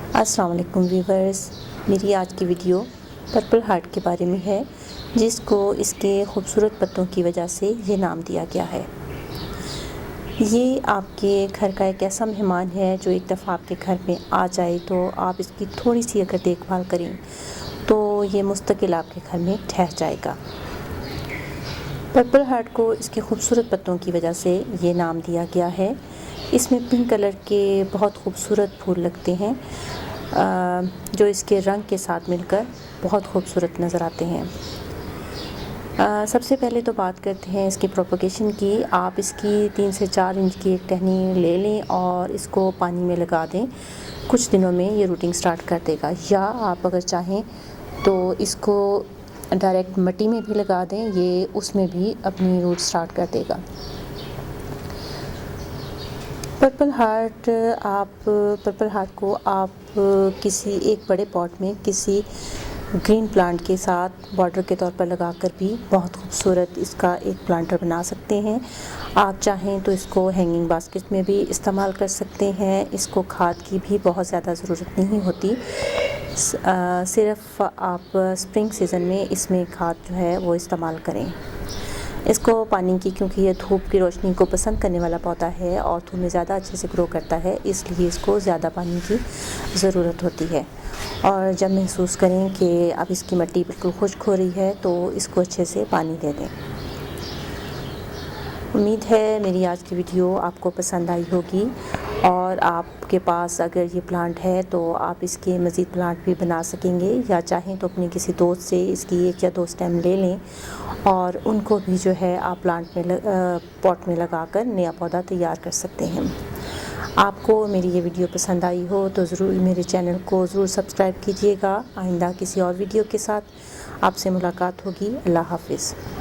अस्सलाम वालेकुम व्यूवर्स, मेरी आज की वीडियो पर्पल हार्ट के बारे में है, जिसको इसके खूबसूरत पत्तों की वजह से ये नाम दिया गया है। ये आपके घर का एक ऐसा मेहमान है जो एक दफ़ा आपके घर में आ जाए तो आप इसकी थोड़ी सी अगर देखभाल करें तो ये मुस्तकिल आपके घर में ठहर जाएगा। पर्पल हार्ट को इसके खूबसूरत पत्तों की वजह से ये नाम दिया गया है। इसमें पिंक कलर के बहुत खूबसूरत फूल लगते हैं जो इसके रंग के साथ मिलकर बहुत खूबसूरत नज़र आते हैं। सबसे पहले तो बात करते हैं इसकी प्रोपगेशन की। आप इसकी 3 से 4 इंच की एक टहनी ले लें और इसको पानी में लगा दें। कुछ दिनों में ये रूटिंग स्टार्ट कर देगा, या आप अगर चाहें तो इसको डायरेक्ट मिट्टी में भी लगा दें, ये उसमें भी अपनी रूट स्टार्ट कर देगा। पर्पल हार्ट को आप किसी एक बड़े पॉट में किसी ग्रीन प्लांट के साथ बॉर्डर के तौर पर लगाकर भी बहुत खूबसूरत इसका एक प्लांटर बना सकते हैं। आप चाहें तो इसको हैंगिंग बास्केट में भी इस्तेमाल कर सकते हैं। इसको खाद की भी बहुत ज़्यादा ज़रूरत नहीं होती, सिर्फ आप स्प्रिंग सीज़न में इसमें खाद जो है वो इस्तेमाल करें। इसको पानी की, क्योंकि ये धूप की रोशनी को पसंद करने वाला पौधा है और धूप में ज़्यादा अच्छे से ग्रो करता है, इसलिए इसको ज़्यादा पानी की ज़रूरत होती है। और जब महसूस करें कि अब इसकी मिट्टी बिल्कुल खुश्क हो रही है तो इसको अच्छे से पानी दे दें। उम्मीद है मेरी आज की वीडियो आपको पसंद आई होगी, और आपके पास अगर ये प्लांट है तो आप इसके मज़ीद प्लांट भी बना सकेंगे, या चाहें तो अपने किसी दोस्त से इसकी 1 या 2 स्टेम ले लें और उनको भी जो है आप प्लांट में पॉट में लगाकर नया पौधा तैयार कर सकते हैं। आपको मेरी ये वीडियो पसंद आई हो तो ज़रूर मेरे चैनल को ज़रूर सब्सक्राइब कीजिएगा। आइंदा किसी और वीडियो के साथ आपसे मुलाकात होगी। अल्लाह हाफ़िज़।